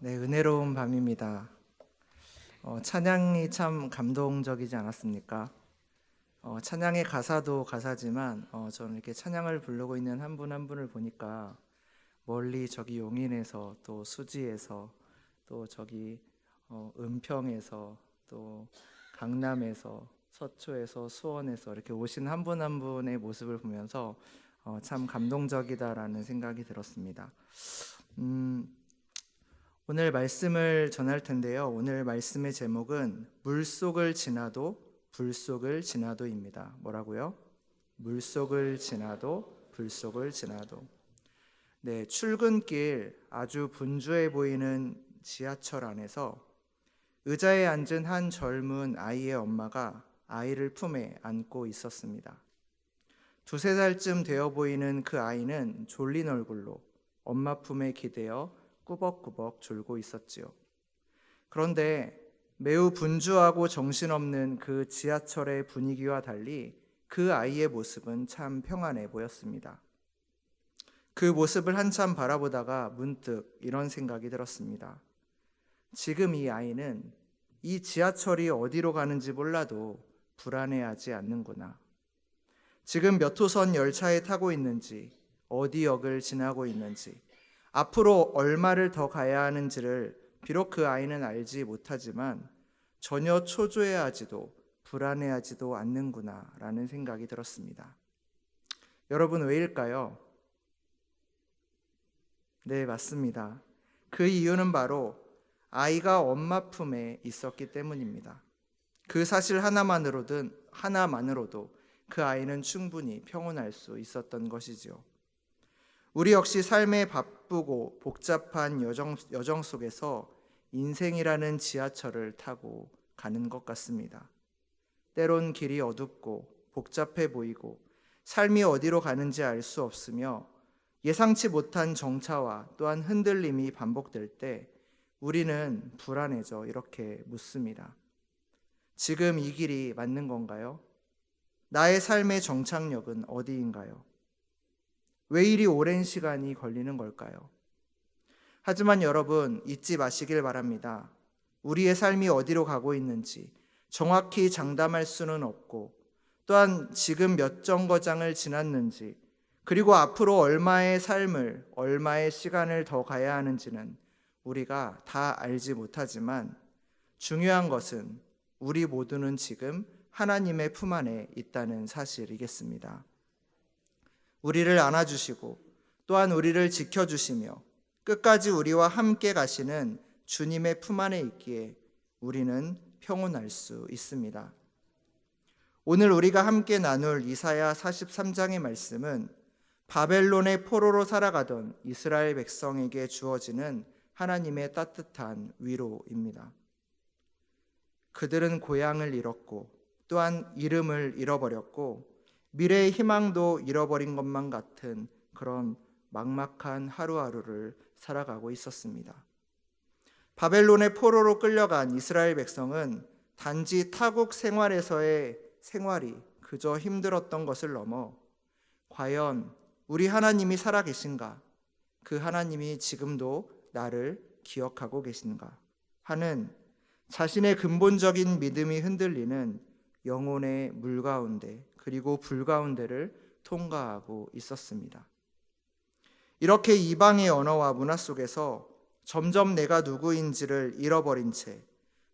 네, 은혜로운 밤입니다. 찬양이 참 감동적이지 않았습니까? 찬양의 가사도 가사지만 저는 이렇게 찬양을 부르고 있는 한 분 한 분을 보니까 멀리 저기 용인에서 또 수지에서 또 저기 은평에서 또 강남에서 서초에서 수원에서 이렇게 오신 한 분 한 분의 모습을 보면서 참 감동적이다라는 생각이 들었습니다. 오늘 말씀을 전할 텐데요. 오늘 말씀의 제목은 물속을 지나도 불속을 지나도입니다. 뭐라고요? 물속을 지나도 불속을 지나도. 네, 출근길 아주 분주해 보이는 지하철 안에서 의자에 앉은 한 젊은 아이의 엄마가 아이를 품에 안고 있었습니다. 두세 살쯤 되어 보이는 그 아이는 졸린 얼굴로 엄마 품에 기대어 꾸벅꾸벅 졸고 있었지요. 그런데 매우 분주하고 정신없는 그 지하철의 분위기와 달리 그 아이의 모습은 참 평안해 보였습니다. 그 모습을 한참 바라보다가 문득 이런 생각이 들었습니다. 지금 이 아이는 이 지하철이 어디로 가는지 몰라도 불안해하지 않는구나. 지금 몇 호선 열차에 타고 있는지, 어디 역을 지나고 있는지, 앞으로 얼마를 더 가야 하는지를 비록 그 아이는 알지 못하지만 전혀 초조해하지도 불안해하지도 않는구나 라는 생각이 들었습니다. 여러분, 왜일까요? 네, 맞습니다. 그 이유는 바로 아이가 엄마 품에 있었기 때문입니다. 그 사실 하나만으로도 그 아이는 충분히 평온할 수 있었던 것이지요. 우리 역시 삶의 바쁘고 복잡한 여정 속에서 인생이라는 지하철을 타고 가는 것 같습니다. 때론 길이 어둡고 복잡해 보이고 삶이 어디로 가는지 알 수 없으며 예상치 못한 정차와 또한 흔들림이 반복될 때 우리는 불안해져 이렇게 묻습니다. 지금 이 길이 맞는 건가요? 나의 삶의 정착역은 어디인가요? 왜 이리 오랜 시간이 걸리는 걸까요? 하지만 여러분, 잊지 마시길 바랍니다. 우리의 삶이 어디로 가고 있는지 정확히 장담할 수는 없고, 또한 지금 몇 정거장을 지났는지, 그리고 앞으로 얼마의 시간을 더 가야 하는지는 우리가 다 알지 못하지만 중요한 것은 우리 모두는 지금 하나님의 품 안에 있다는 사실이겠습니다. 우리를 안아주시고 또한 우리를 지켜주시며 끝까지 우리와 함께 가시는 주님의 품 안에 있기에 우리는 평온할 수 있습니다. 오늘 우리가 함께 나눌 이사야 43장의 말씀은 바벨론의 포로로 살아가던 이스라엘 백성에게 주어지는 하나님의 따뜻한 위로입니다. 그들은 고향을 잃었고 또한 이름을 잃어버렸고 미래의 희망도 잃어버린 것만 같은 그런 막막한 하루하루를 살아가고 있었습니다. 바벨론의 포로로 끌려간 이스라엘 백성은 단지 타국 생활에서의 생활이 그저 힘들었던 것을 넘어 과연 우리 하나님이 살아계신가? 그 하나님이 지금도 나를 기억하고 계신가? 하는 자신의 근본적인 믿음이 흔들리는 영혼의 물 가운데 그리고 불 가운데를 통과하고 있었습니다. 이렇게 이방의 언어와 문화 속에서 점점 내가 누구인지를 잃어버린 채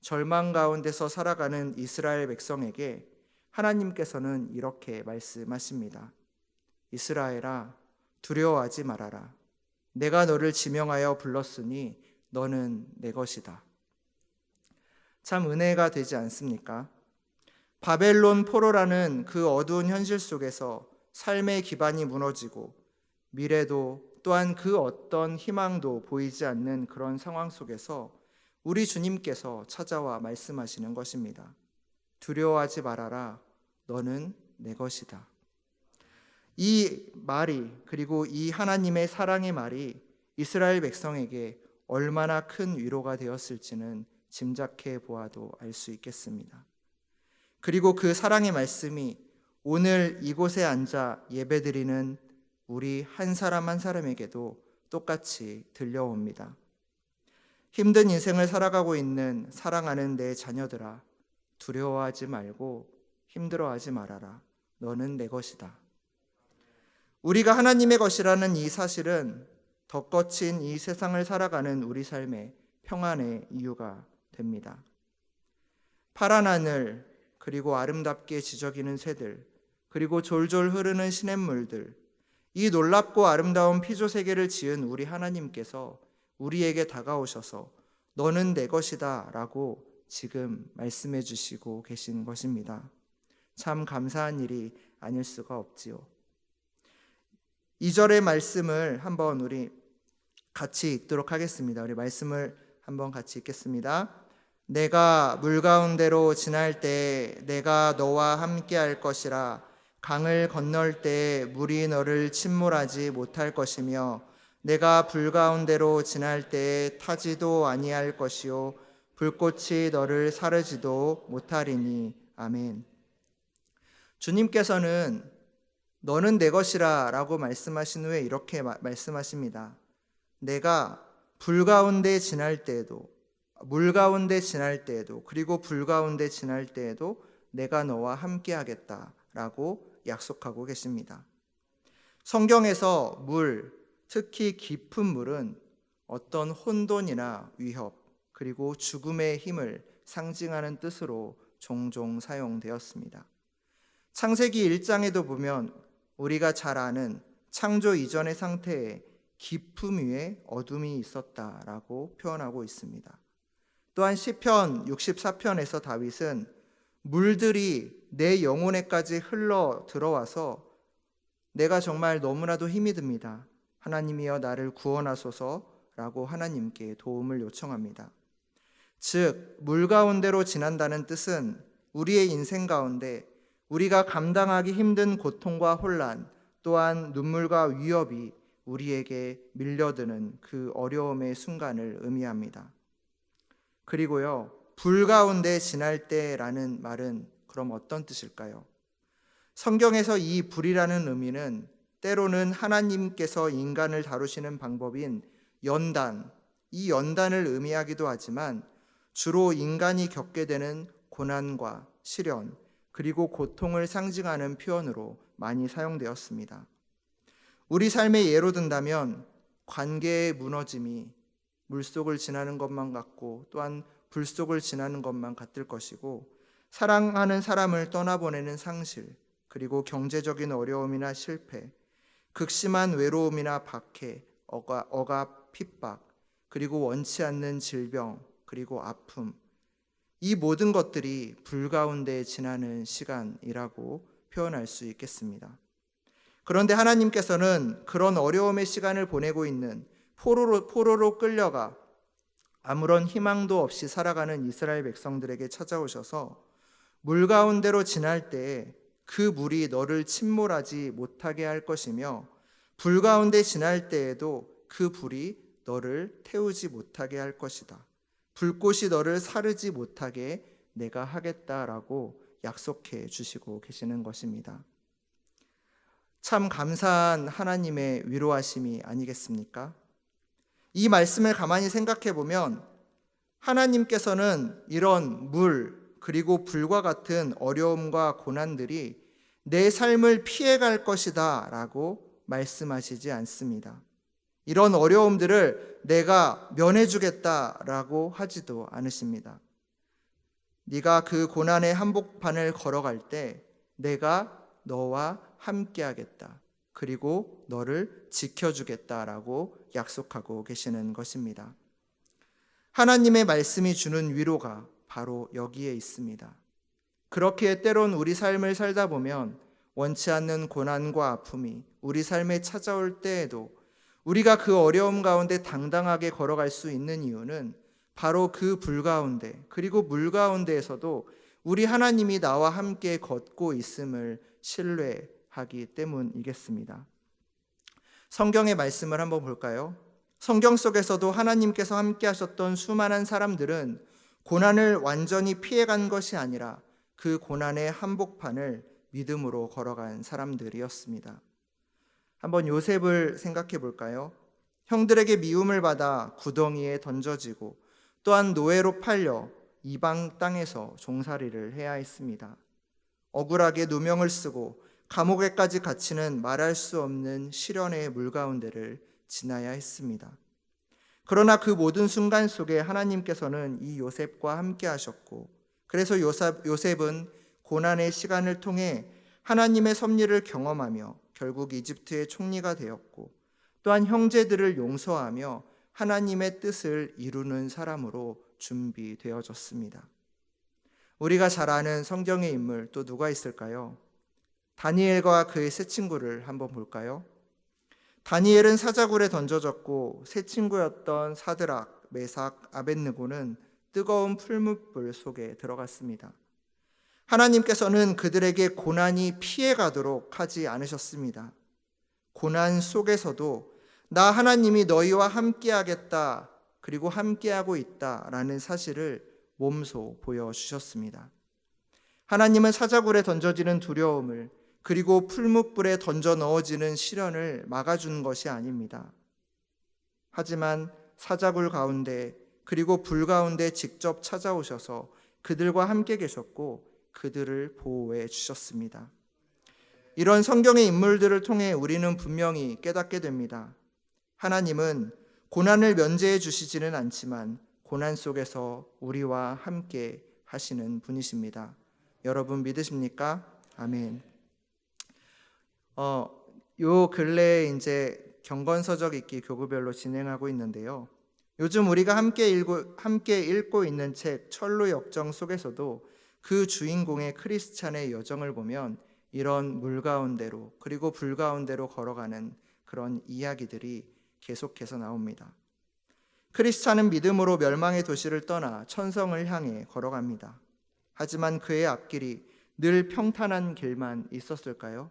절망 가운데서 살아가는 이스라엘 백성에게 하나님께서는 이렇게 말씀하십니다. 이스라엘아, 두려워하지 말아라. 내가 너를 지명하여 불렀으니 너는 내 것이다. 참 은혜가 되지 않습니까? 바벨론 포로라는 그 어두운 현실 속에서 삶의 기반이 무너지고 미래도 또한 그 어떤 희망도 보이지 않는 그런 상황 속에서 우리 주님께서 찾아와 말씀하시는 것입니다. 두려워하지 말아라. 너는 내 것이다. 이 말이, 그리고 이 하나님의 사랑의 말이 이스라엘 백성에게 얼마나 큰 위로가 되었을지는 짐작해 보아도 알 수 있겠습니다. 그리고 그 사랑의 말씀이 오늘 이곳에 앉아 예배드리는 우리 한 사람 한 사람에게도 똑같이 들려옵니다. 힘든 인생을 살아가고 있는 사랑하는 내 자녀들아, 두려워하지 말고 힘들어하지 말아라. 너는 내 것이다. 우리가 하나님의 것이라는 이 사실은 더 거친 이 세상을 살아가는 우리 삶의 평안의 이유가 됩니다. 파란 하늘, 그리고 아름답게 지저귀는 새들, 그리고 졸졸 흐르는 시냇물들, 이 놀랍고 아름다운 피조 세계를 지은 우리 하나님께서 우리에게 다가오셔서 너는 내 것이다 라고 지금 말씀해 주시고 계신 것입니다. 참 감사한 일이 아닐 수가 없지요. 2절의 말씀을 한번 우리 같이 읽도록 하겠습니다. 우리 말씀을 한번 같이 읽겠습니다. 내가 물 가운데로 지날 때 내가 너와 함께 할 것이라. 강을 건널 때 물이 너를 침몰하지 못할 것이며 내가 불 가운데로 지날 때 타지도 아니할 것이요 불꽃이 너를 사르지도 못하리니. 아멘. 주님께서는 너는 내 것이라 라고 말씀하신 후에 이렇게 말씀하십니다. 내가 불 가운데 지날 때에도, 물 가운데 지날 때에도, 그리고 불 가운데 지날 때에도 내가 너와 함께 하겠다 라고 약속하고 계십니다. 성경에서 물, 특히 깊은 물은 어떤 혼돈이나 위협, 그리고 죽음의 힘을 상징하는 뜻으로 종종 사용되었습니다. 창세기 1장에도 보면 우리가 잘 아는 창조 이전의 상태에 깊음 위에 어둠이 있었다라고 표현하고 있습니다. 또한 시편 64편에서 다윗은 물들이 내 영혼에까지 흘러 들어와서 내가 정말 너무나도 힘이 듭니다. 하나님이여 나를 구원하소서라고 하나님께 도움을 요청합니다. 즉, 물 가운데로 지난다는 뜻은 우리의 인생 가운데 우리가 감당하기 힘든 고통과 혼란, 또한 눈물과 위협이 우리에게 밀려드는 그 어려움의 순간을 의미합니다. 그리고요, 불 가운데 지날 때라는 말은 그럼 어떤 뜻일까요? 성경에서 이 불이라는 의미는 때로는 하나님께서 인간을 다루시는 방법인 연단, 이 연단을 의미하기도 하지만 주로 인간이 겪게 되는 고난과 시련, 그리고 고통을 상징하는 표현으로 많이 사용되었습니다. 우리 삶의 예로 든다면 관계의 무너짐이 물속을 지나는 것만 같고 또한 불속을 지나는 것만 같을 것이고, 사랑하는 사람을 떠나보내는 상실, 그리고 경제적인 어려움이나 실패, 극심한 외로움이나 박해, 억압, 핍박, 그리고 원치 않는 질병, 그리고 아픔, 이 모든 것들이 불 가운데 지나는 시간이라고 표현할 수 있겠습니다. 그런데 하나님께서는 그런 어려움의 시간을 보내고 있는 포로로 끌려가 아무런 희망도 없이 살아가는 이스라엘 백성들에게 찾아오셔서 물 가운데로 지날 때에 그 물이 너를 침몰하지 못하게 할 것이며 불 가운데 지날 때에도 그 불이 너를 태우지 못하게 할 것이다. 불꽃이 너를 사르지 못하게 내가 하겠다라고 약속해 주시고 계시는 것입니다. 참 감사한 하나님의 위로하심이 아니겠습니까? 이 말씀을 가만히 생각해 보면 하나님께서는 이런 물 그리고 불과 같은 어려움과 고난들이 내 삶을 피해갈 것이다 라고 말씀하시지 않습니다. 이런 어려움들을 내가 면해주겠다라고 하지도 않으십니다. 네가 그 고난의 한복판을 걸어갈 때 내가 너와 함께하겠다. 그리고 너를 지켜주겠다라고 약속하고 계시는 것입니다. 하나님의 말씀이 주는 위로가 바로 여기에 있습니다. 그렇게 때론 우리 삶을 살다 보면 원치 않는 고난과 아픔이 우리 삶에 찾아올 때에도 우리가 그 어려움 가운데 당당하게 걸어갈 수 있는 이유는 바로 그 불 가운데 그리고 물 가운데에서도 우리 하나님이 나와 함께 걷고 있음을 신뢰하기 때문이겠습니다. 성경의 말씀을 한번 볼까요? 성경 속에서도 하나님께서 함께 하셨던 수많은 사람들은 고난을 완전히 피해간 것이 아니라 그 고난의 한복판을 믿음으로 걸어간 사람들이었습니다. 한번 요셉을 생각해 볼까요? 형들에게 미움을 받아 구덩이에 던져지고 또한 노예로 팔려 이방 땅에서 종살이를 해야 했습니다. 억울하게 누명을 쓰고 감옥에까지 갇히는 말할 수 없는 시련의 물가운데를 지나야 했습니다. 그러나 그 모든 순간 속에 하나님께서는 이 요셉과 함께 하셨고, 그래서 요셉은 고난의 시간을 통해 하나님의 섭리를 경험하며 결국 이집트의 총리가 되었고, 또한 형제들을 용서하며 하나님의 뜻을 이루는 사람으로 준비되어졌습니다. 우리가 잘 아는 성경의 인물 또 누가 있을까요? 다니엘과 그의 세 친구를 한번 볼까요? 다니엘은 사자굴에 던져졌고 세 친구였던 사드락, 메삭, 아벳느고는 뜨거운 풀무불 속에 들어갔습니다. 하나님께서는 그들에게 고난이 피해가도록 하지 않으셨습니다. 고난 속에서도 나 하나님이 너희와 함께하겠다, 그리고 함께하고 있다라는 사실을 몸소 보여주셨습니다. 하나님은 사자굴에 던져지는 두려움을, 그리고 풀무불에 던져 넣어지는 시련을 막아준 것이 아닙니다. 하지만 사자굴 가운데 그리고 불 가운데 직접 찾아오셔서 그들과 함께 계셨고 그들을 보호해 주셨습니다. 이런 성경의 인물들을 통해 우리는 분명히 깨닫게 됩니다. 하나님은 고난을 면제해 주시지는 않지만 고난 속에서 우리와 함께 하시는 분이십니다. 여러분 믿으십니까? 아멘. 요 근래에 이제 경건서적 읽기 교구별로 진행하고 있는데요. 요즘 우리가 함께 읽고 있는 책 철로 역정 속에서도 그 주인공의 크리스찬의 여정을 보면 이런 물 가운데로 그리고 불 가운데로 걸어가는 그런 이야기들이 계속해서 나옵니다. 크리스찬은 믿음으로 멸망의 도시를 떠나 천성을 향해 걸어갑니다. 하지만 그의 앞길이 늘 평탄한 길만 있었을까요?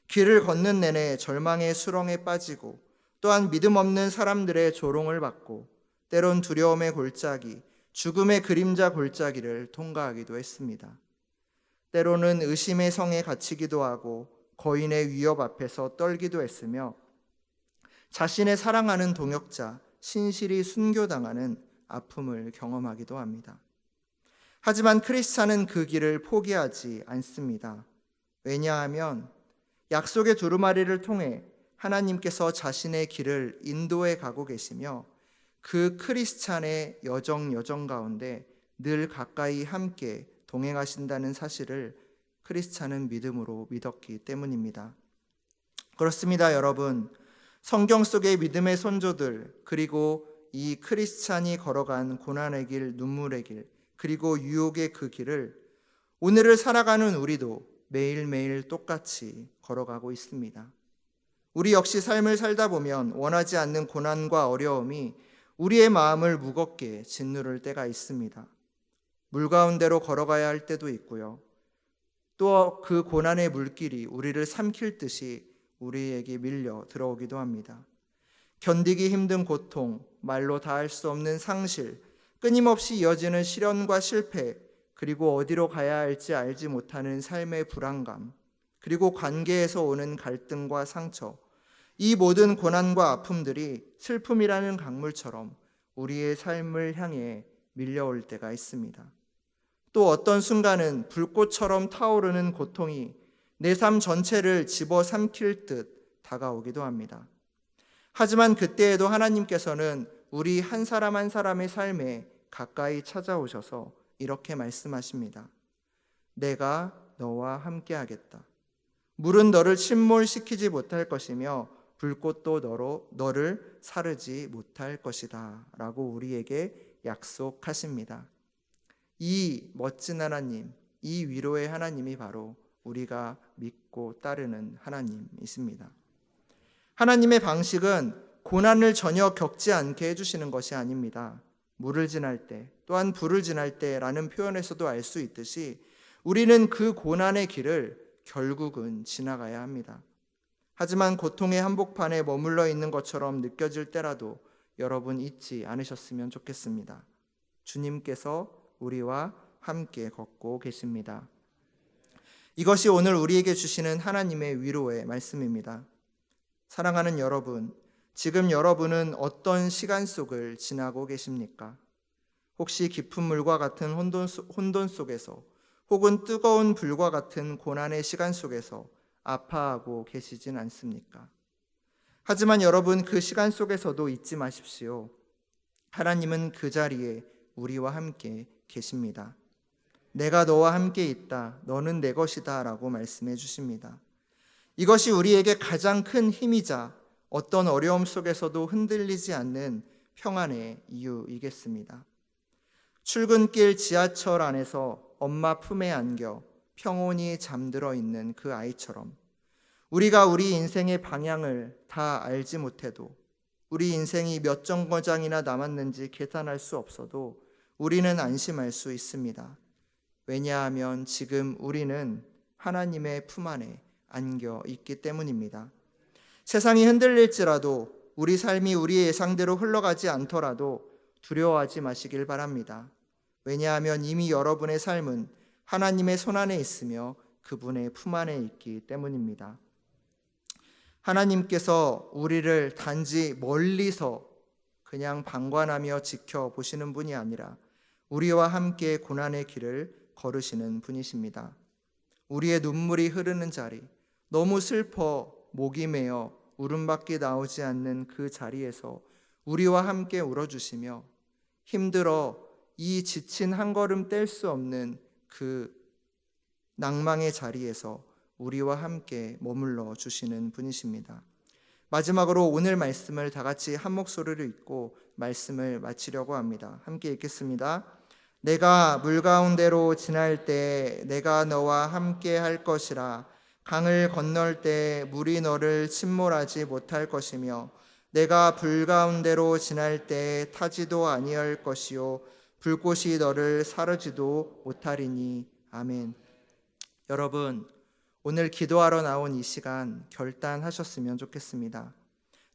길을 걷는 내내 절망의 수렁에 빠지고 또한 믿음 없는 사람들의 조롱을 받고 때론 두려움의 골짜기, 죽음의 그림자 골짜기를 통과하기도 했습니다. 때로는 의심의 성에 갇히기도 하고 거인의 위협 앞에서 떨기도 했으며 자신의 사랑하는 동역자 신실이 순교당하는 아픔을 경험하기도 합니다. 하지만 크리스찬은 그 길을 포기하지 않습니다. 왜냐하면 약속의 두루마리를 통해 하나님께서 자신의 길을 인도해 가고 계시며 그 크리스찬의 여정 가운데 늘 가까이 함께 동행하신다는 사실을 크리스찬은 믿음으로 믿었기 때문입니다. 그렇습니다, 여러분. 성경 속의 믿음의 선조들, 그리고 이 크리스찬이 걸어간 고난의 길, 눈물의 길, 그리고 유혹의 그 길을 오늘을 살아가는 우리도 매일매일 똑같이 걸어가고 있습니다. 우리 역시 삶을 살다 보면 원하지 않는 고난과 어려움이 우리의 마음을 무겁게 짓누를 때가 있습니다. 물 가운데로 걸어가야 할 때도 있고요. 또 그 고난의 물길이 우리를 삼킬 듯이 우리에게 밀려 들어오기도 합니다. 견디기 힘든 고통, 말로 다할 수 없는 상실, 끊임없이 이어지는 시련과 실패, 그리고 어디로 가야 할지 알지 못하는 삶의 불안감, 그리고 관계에서 오는 갈등과 상처, 이 모든 고난과 아픔들이 슬픔이라는 강물처럼 우리의 삶을 향해 밀려올 때가 있습니다. 또 어떤 순간은 불꽃처럼 타오르는 고통이 내 삶 전체를 집어삼킬 듯 다가오기도 합니다. 하지만 그때에도 하나님께서는 우리 한 사람 한 사람의 삶에 가까이 찾아오셔서 이렇게 말씀하십니다. 내가 너와 함께 하겠다. 물은 너를 침몰시키지 못할 것이며 불꽃도 너를 사르지 못할 것이다 라고 우리에게 약속하십니다. 이 멋진 하나님, 이 위로의 하나님이 바로 우리가 믿고 따르는 하나님이십니다. 하나님의 방식은 고난을 전혀 겪지 않게 해주시는 것이 아닙니다. 물을 지날 때, 또한 불을 지날 때라는 표현에서도 알 수 있듯이 우리는 그 고난의 길을 결국은 지나가야 합니다. 하지만 고통의 한복판에 머물러 있는 것처럼 느껴질 때라도 여러분 잊지 않으셨으면 좋겠습니다. 주님께서 우리와 함께 걷고 계십니다. 이것이 오늘 우리에게 주시는 하나님의 위로의 말씀입니다. 사랑하는 여러분, 지금 여러분은 어떤 시간 속을 지나고 계십니까? 혹시 깊은 물과 같은 혼돈 속에서 혹은 뜨거운 불과 같은 고난의 시간 속에서 아파하고 계시진 않습니까? 하지만 여러분, 그 시간 속에서도 잊지 마십시오. 하나님은 그 자리에 우리와 함께 계십니다. 내가 너와 함께 있다. 너는 내 것이다. 라고 말씀해 주십니다. 이것이 우리에게 가장 큰 힘이자 어떤 어려움 속에서도 흔들리지 않는 평안의 이유이겠습니다. 출근길 지하철 안에서 엄마 품에 안겨 평온히 잠들어 있는 그 아이처럼 우리가 우리 인생의 방향을 다 알지 못해도, 우리 인생이 몇 정거장이나 남았는지 계산할 수 없어도 우리는 안심할 수 있습니다. 왜냐하면 지금 우리는 하나님의 품 안에 안겨 있기 때문입니다. 세상이 흔들릴지라도, 우리 삶이 우리의 예상대로 흘러가지 않더라도 두려워하지 마시길 바랍니다. 왜냐하면 이미 여러분의 삶은 하나님의 손 안에 있으며 그분의 품 안에 있기 때문입니다. 하나님께서 우리를 단지 멀리서 그냥 방관하며 지켜보시는 분이 아니라 우리와 함께 고난의 길을 걸으시는 분이십니다. 우리의 눈물이 흐르는 자리, 너무 슬퍼 목이 메어 울음밖에 나오지 않는 그 자리에서 우리와 함께 울어주시며, 힘들어 이 지친 한 걸음 뗄 수 없는 그 낭망의 자리에서 우리와 함께 머물러 주시는 분이십니다. 마지막으로 오늘 말씀을 다 같이 한 목소리로 읽고 말씀을 마치려고 합니다. 함께 읽겠습니다. 내가 물 가운데로 지날 때 내가 너와 함께 할 것이라. 강을 건널 때 물이 너를 침몰하지 못할 것이며 내가 불 가운데로 지날 때 타지도 아니할 것이요 불꽃이 너를 사르지도 못하리니. 아멘. 여러분, 오늘 기도하러 나온 이 시간 결단하셨으면 좋겠습니다.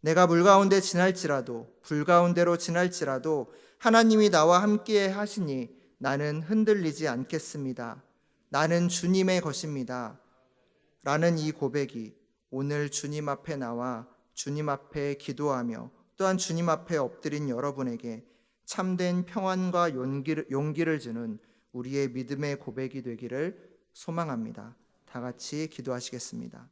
내가 물 가운데 지날지라도, 불 가운데로 지날지라도 하나님이 나와 함께 하시니 나는 흔들리지 않겠습니다. 나는 주님의 것입니다. 라는 이 고백이 오늘 주님 앞에 나와 주님 앞에 기도하며 또한 주님 앞에 엎드린 여러분에게 참된 평안과 용기를 주는 우리의 믿음의 고백이 되기를 소망합니다. 다 같이 기도하시겠습니다.